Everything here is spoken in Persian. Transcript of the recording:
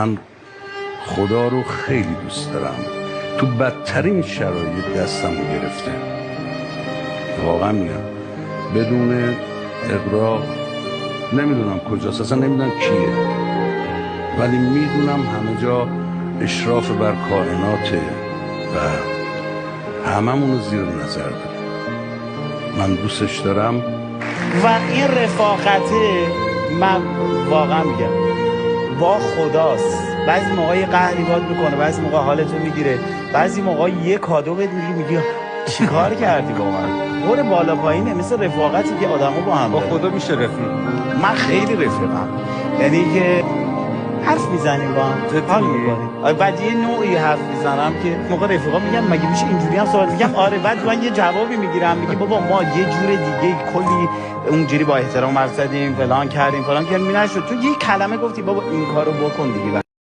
من خدا رو خیلی دوست دارم. تو بدترین شرایط دستم گرفته، واقعا میگم، بدون اغراق. نمیدونم کجاست، اصلا نمیدونم کیه، ولی میدونم همه جا اشراف بر کائناته و هممونو زیر نظر داره. من دوستش دارم و این رفاقته من واقعا میگم با خداست. بعضی موقع یه قهری باد میکنه، بعضی موقع حالتو میگیره، بعضی موقع یه کادو بهت میگی چیکار کردی با من. بره بالا پایینه، مثل رفاقتی که آدما با هم با دارن. خدا میشه رفیق. من خیلی رفیقم، یعنی که حرف میزنیم با هم، حال میکنیم. بعد یه نوعی حرف میزنم که موقع رفیقا میگم مگه میشه اینجوری هم صحبت، میگم آره. بعد من یه جوابی میگیرم، میگه بابا ما یه جور دیگه کلی اونجوری با احترام حرف زدیم، فلان کردیم، فلان کردیم، نشد تو یه کلمه گفتی بابا این کارو بکن دیگه.